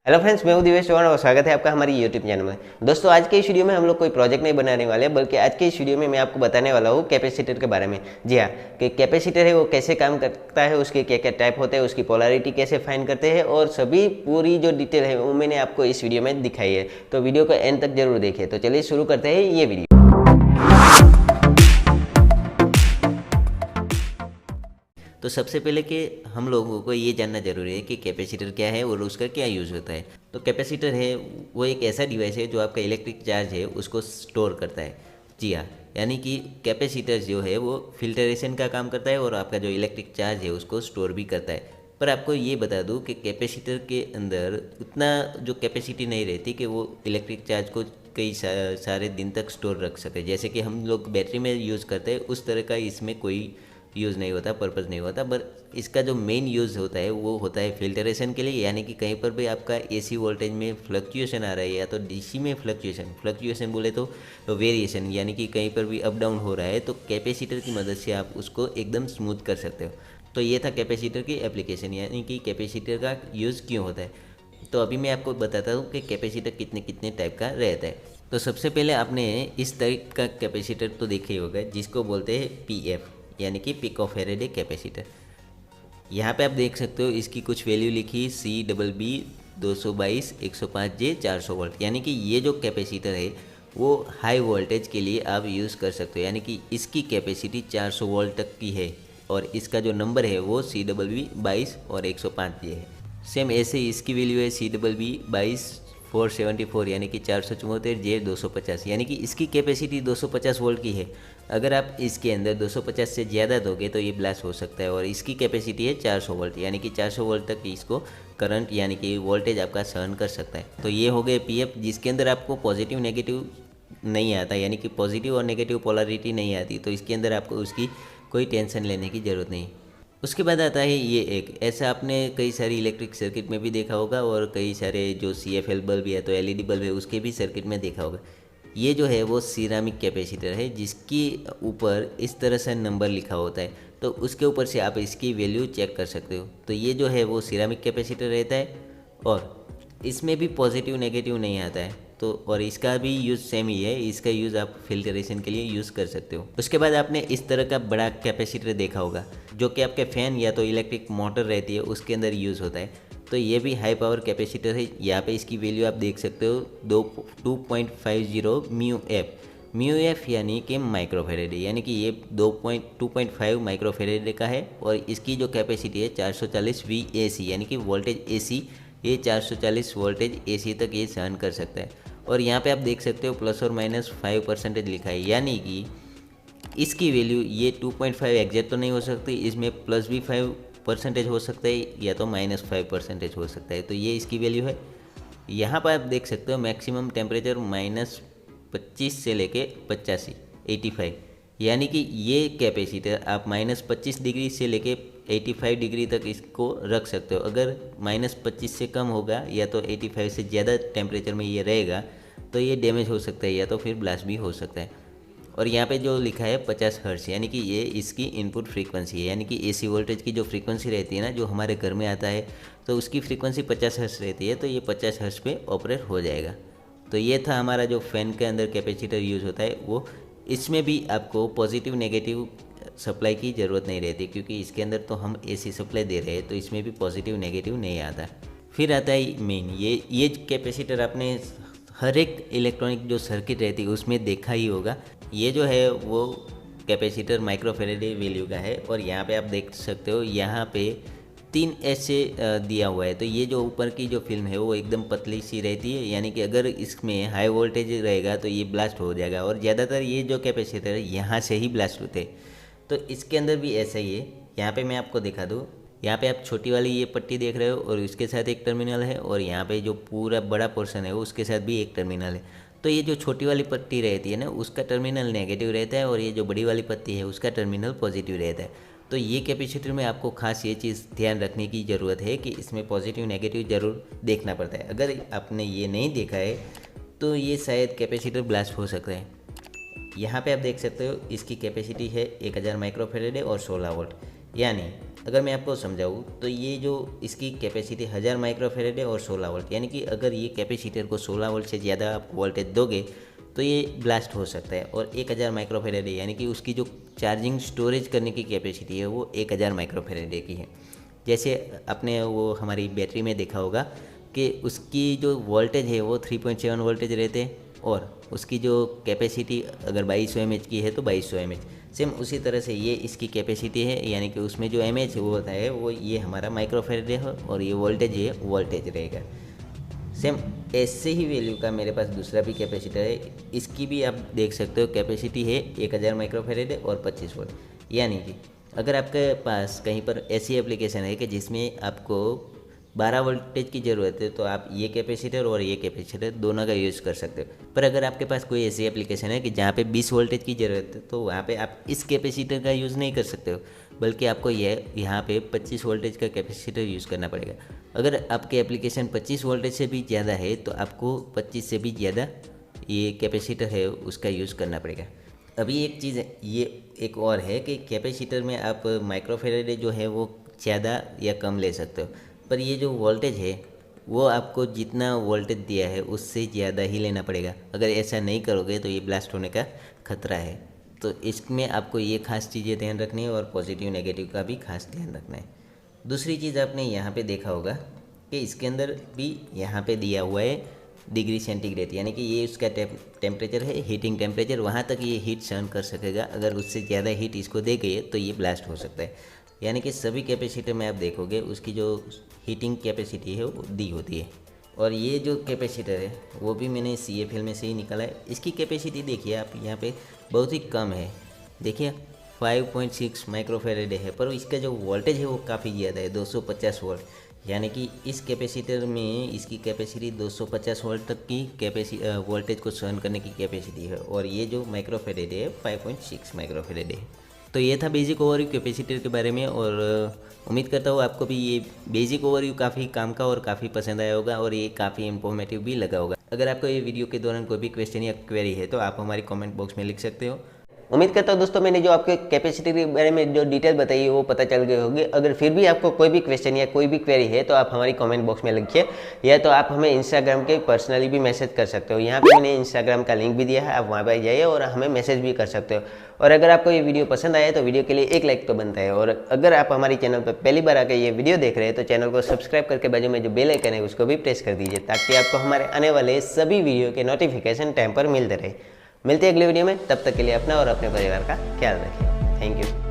Hello friends, मैं हूं दिवेश चौहान और स्वागत है आपका हमारी यूट्यूब चैनल में। दोस्तों, आज के इस वीडियो में हम लोग कोई प्रोजेक्ट नहीं बनाने वाले, बल्कि आज के इस वीडियो में मैं आपको बताने वाला हूं कैपेसिटर के बारे में। जी हाँ, कि कैपेसिटर है वो कैसे काम करता है, उसके क्या क्या टाइप होते हैं, उसकी पोलैरिटी कैसे फाइंड करते हैं, और सभी पूरी जो डिटेल है वो मैंने आपको इस वीडियो में दिखाई है। तो वीडियो को एंड तक जरूर देखिए। तो चलिए शुरू करते हैं ये वीडियो। तो सबसे पहले कि हम लोगों को ये जानना जरूरी है कि कैपेसिटर क्या है और उसका क्या यूज़ होता है। तो कैपेसिटर है वो एक ऐसा डिवाइस है जो आपका इलेक्ट्रिक चार्ज है उसको स्टोर करता है। जी हाँ, यानी कि कैपेसिटर जो है वो फिल्टरेशन का काम करता है और आपका जो इलेक्ट्रिक चार्ज है उसको स्टोर भी करता है। पर आपको ये बता दूं कि कैपेसिटर के अंदर उतना जो कैपेसिटी नहीं रहती कि वो इलेक्ट्रिक चार्ज को कई सारे दिन तक स्टोर रख सके। जैसे कि हम लोग बैटरी में यूज़ करते हैं उस तरह का इसमें कोई यूज़ नहीं होता, पर्पज़ नहीं होता। पर इसका जो मेन यूज़ होता है वो होता है फिल्टरेशन के लिए। यानी कि कहीं पर भी आपका एसी वोल्टेज में फ्लक्चुएशन आ रहा है या तो डीसी में फ्लक्चुएशन बोले तो वेरिएशन, यानी कि कहीं पर भी अप डाउन हो रहा है, तो कैपेसिटर की मदद से आप उसको एकदम स्मूथ कर सकते हो। तो ये था कैपेसिटर की एप्लीकेशन, यानी कि कैपेसिटर का यूज़ क्यों होता है। तो अभी मैं आपको बताता हूँ कि कैपेसिटर कितने कितने टाइप का रहता है। तो सबसे पहले आपने इस टाइप का कैपेसिटर तो देखा ही होगा जिसको बोलते हैं पीएफ, यानी कि पिको फेरेडे कैपेसिटर। यहाँ पे आप देख सकते हो इसकी कुछ वैल्यू लिखी CBB 222 105J 400 वोल्ट। यानी कि ये जो कैपेसिटर है वो हाई वोल्टेज के लिए आप यूज़ कर सकते हो, यानी कि इसकी कैपेसिटी 400 वोल्ट तक की है और इसका जो नंबर है वो CBB 22 और 105J है। सेम ऐसे ही इसकी वैल्यू है CBB 22 474, यानी कि 474J 250, यानी कि इसकी कैपेसिटी 250 वोल्ट की है। अगर आप इसके अंदर 250 से ज़्यादा दोगे तो ये ब्लास्ट हो सकता है। और इसकी कैपेसिटी है 400 वोल्ट, यानी कि 400 वोल्ट तक इसको करंट यानी कि वोल्टेज आपका सहन कर सकता है। तो ये हो गए पीएफ, जिसके अंदर आपको पॉजिटिव नेगेटिव नहीं आता, यानी कि पॉजिटिव और नेगेटिव पोलैरिटी नहीं आती। तो इसके अंदर आपको उसकी कोई टेंशन लेने की ज़रूरत नहीं। उसके बाद आता है ये एक ऐसा, आपने कई सारी इलेक्ट्रिक सर्किट में भी देखा होगा और कई सारे जो CFL बल्ब या तो LED बल्ब है उसके भी सर्किट में देखा होगा। ये जो है वो सिरामिक कैपेसिटर है जिसकी ऊपर इस तरह से नंबर लिखा होता है, तो उसके ऊपर से आप इसकी वैल्यू चेक कर सकते हो। तो ये जो है वो सिरामिक कैपेसिटर रहता है और इसमें भी पॉजिटिव नेगेटिव नहीं आता है। तो और इसका भी यूज़ सेम ही है, इसका यूज़ आप फिल्टरेशन के लिए यूज़ कर सकते हो। उसके बाद आपने इस तरह का बड़ा कैपेसिटर देखा होगा जो कि आपके फ़ैन या तो इलेक्ट्रिक मोटर रहती है उसके अंदर यूज़ होता है। तो ये भी हाई पावर कैपेसिटर है। यहाँ पे इसकी वैल्यू आप देख सकते हो 2.50 म्यू एफ यानी कि माइक्रोफेरेडे, यानी कि ये 2.5 माइक्रोफेरेडे का है। और इसकी जो कैपेसिटी है 440 VAC, यानी कि वोल्टेज AC, ये 440 वोल्टेज AC तक ये सहन कर सकता है। और यहाँ पे आप देख सकते हो ±5% लिखा है, यानी कि इसकी वैल्यू ये 2.5 एग्जैक्ट तो नहीं हो सकती, इसमें प्लस भी 5% हो सकता है या तो -5% हो सकता है। तो ये इसकी वैल्यू है। यहाँ पर आप देख सकते हो मैक्सिमम टेम्परेचर -25 से लेके 85 85, यानी कि ये कैपेसिटर आप -25 डिग्री से लेके 85 डिग्री तक इसको रख सकते हो। अगर -25 से कम होगा या तो 85 से ज़्यादा टेम्परेचर में ये रहेगा तो ये डैमेज हो सकता है या तो फिर ब्लास्ट भी हो सकता है। और यहाँ पे जो लिखा है 50 हर्ट्ज, यानी कि ये इसकी इनपुट फ्रीक्वेंसी है, यानी कि AC वोल्टेज की जो फ्रीक्वेंसी रहती है ना, जो हमारे घर में आता है, तो उसकी फ्रीक्वेंसी 50 हर्ट्ज रहती है। तो ये 50 हर्ट्ज पे ऑपरेट हो जाएगा। तो ये था हमारा जो फ़ैन के अंदर कैपेसिटर यूज़ होता है वो। इसमें भी आपको पॉजिटिव नेगेटिव सप्लाई की ज़रूरत नहीं रहती, क्योंकि इसके अंदर तो हम AC सप्लाई दे रहे हैं, तो इसमें भी पॉजिटिव नेगेटिव नहीं आता। फिर आता है मेन, ये कैपेसिटर आपने हर एक इलेक्ट्रॉनिक जो सर्किट रहती है उसमें देखा ही होगा। ये जो है वो कैपेसिटर माइक्रोफेरेडे वैल्यू का है। और यहाँ पे आप देख सकते हो यहाँ पे 3 ऐसे दिया हुआ है। तो ये जो ऊपर की जो फिल्म है वो एकदम पतली सी रहती है, यानी कि अगर इसमें हाई वोल्टेज रहेगा तो ये ब्लास्ट हो जाएगा। और ज़्यादातर ये जो कैपेसिटर है यहाँ से ही ब्लास्ट होते हैं। तो इसके अंदर भी ऐसा ही है। यहाँ पे मैं आपको दिखा दूँ, यहाँ पे आप छोटी वाली ये पट्टी देख रहे हो और इसके साथ एक टर्मिनल है, और यहाँ पे जो पूरा बड़ा पोर्शन है उसके साथ भी एक टर्मिनल है। तो ये जो छोटी वाली पट्टी रहती है ना उसका टर्मिनल नेगेटिव रहता है और ये जो बड़ी वाली पट्टी है उसका टर्मिनल पॉजिटिव रहता है। तो ये कैपेसिटर में आपको खास ये चीज़ ध्यान रखने की ज़रूरत है कि इसमें पॉजिटिव नेगेटिव ज़रूर देखना पड़ता है। अगर आपने ये नहीं देखा है तो ये शायद कैपेसिटर ब्लास्ट हो सकता है। यहाँ पे आप देख सकते हो इसकी कैपेसिटी है 1000 माइक्रोफेरेडे और 16 वोल्ट, यानी अगर मैं आपको समझाऊँ तो ये जो इसकी कैपेसिटी 1000 माइक्रोफेरेड है और 16 वोल्ट, यानी कि अगर ये कैपेसिटर को 16 वोल्ट से ज़्यादा आप वोल्टेज दोगे तो ये ब्लास्ट हो सकता है। और 1000 माइक्रोफेरेड है, यानी कि उसकी जो चार्जिंग स्टोरेज करने की कैपेसिटी है वो 1000 माइक्रोफेरेड की है। जैसे आपने वो हमारी बैटरी में देखा होगा कि उसकी जो वोल्टेज है वो 3.7 वोल्टेज रहते हैं, और उसकी जो कैपेसिटी अगर 2200 mAh की है तो 2200 mAh। सेम उसी तरह से ये इसकी कैपेसिटी है, यानी कि उसमें जो mAh वो होता है वो ये हमारा माइक्रोफेरेड है, और ये वोल्टेज है वोल्टेज रहेगा। सेम ऐसे ही वैल्यू का मेरे पास दूसरा भी कैपेसिटर है, इसकी भी आप देख सकते हो कैपेसिटी है 1000 माइक्रोफेरेड और 25 वोल्ट। यानी कि अगर आपके पास कहीं पर ऐसी एप्लीकेशन है कि जिसमें आपको 12 वोल्टेज की ज़रूरत है तो आप ये कैपेसिटर और ये कैपेसिटर दोनों का यूज़ कर सकते हो। पर अगर आपके पास कोई ऐसी एप्लीकेशन है कि जहाँ पे 20 वोल्टेज की ज़रूरत है तो वहाँ पे आप इस कैपेसिटर का यूज़ नहीं कर सकते हो, बल्कि आपको यहाँ पे 25 वोल्टेज का कैपेसिटर यूज़ करना पड़ेगा। अगर आपकी एप्लीकेशन 25 वोल्टेज से भी ज़्यादा है तो आपको 25 से भी ज़्यादा ये कैपेसिटर है उसका यूज़ करना पड़ेगा। अभी एक चीज़ ये एक और है कि कैपेसिटर में आप माइक्रोफेरेड जो है वो ज़्यादा या कम ले सकते हो, पर ये जो वोल्टेज है वो आपको जितना वोल्टेज दिया है उससे ज़्यादा ही लेना पड़ेगा। अगर ऐसा नहीं करोगे तो ये ब्लास्ट होने का खतरा है। तो इसमें आपको ये खास चीज़ें ध्यान रखनी है और पॉजिटिव नेगेटिव का भी खास ध्यान रखना है। दूसरी चीज़ आपने यहाँ पे देखा होगा कि इसके अंदर भी यहाँ पे दिया हुआ है डिग्री सेंटीग्रेड, यानी कि ये उसका टेम्परेचर है, हीटिंग टेम्परेचर, वहाँ तक ये हीट सहन कर सकेगा। अगर उससे ज़्यादा हीट इसको दे गई तो ये ब्लास्ट हो सकता है। यानी कि सभी कैपेसिटर में आप देखोगे उसकी जो हीटिंग कैपेसिटी है वो दी होती है। और ये जो कैपेसिटर है वो भी मैंने CFL में से ही निकाला है। इसकी कैपेसिटी देखिए आप यहाँ पे बहुत ही कम है, देखिए 5.6 माइक्रोफेरेड है, पर इसका जो वोल्टेज है वो काफ़ी ज़्यादा है, 250 वोल्ट। यानी कि इस कैपेसिटर में इसकी कैपेसिटी 250 वोल्ट तक की वोल्टेज को सहन करने की कैपेसिटी है, और ये जो माइक्रोफेरेड है 5.6 माइक्रोफेरेड है। तो ये था बेसिक ओवरव्यू कैपेसिटर के बारे में, और उम्मीद करता हूँ आपको भी ये बेसिक ओवरव्यू काफ़ी काम का और काफ़ी पसंद आया होगा, और ये काफ़ी इन्फॉर्मेटिव भी लगा होगा। अगर आपको ये वीडियो के दौरान कोई भी क्वेश्चन या क्वेरी है तो आप हमारी कमेंट बॉक्स में लिख सकते हो। उम्मीद करता हूँ दोस्तों मैंने जो आपके कैपेसिटी के बारे में जो डिटेल बताई है वो पता चल गई होगी। अगर फिर भी आपको कोई भी क्वेश्चन या कोई भी क्वेरी है तो आप हमारी कमेंट बॉक्स में लिखिए, या तो आप हमें इंस्टाग्राम के पर्सनली भी मैसेज कर सकते हो। यहाँ पे मैंने इंस्टाग्राम का लिंक भी दिया है, आप वहाँ पर जाइए और हमें मैसेज भी कर सकते हो। और अगर आपको ये वीडियो पसंद आया तो वीडियो के लिए एक लाइक तो बनता है, और अगर आप हमारे चैनल पर पहली बार आकर ये वीडियो देख रहे हैं तो चैनल को सब्सक्राइब करके बाजू में जो बेल आइकन है उसको भी प्रेस कर दीजिए, ताकि आपको हमारे आने वाले सभी वीडियो के नोटिफिकेशन टाइम पर मिलते रहे। मिलते हैं अगले वीडियो में, तब तक के लिए अपना और अपने परिवार का ख्याल रखिए। Thank you.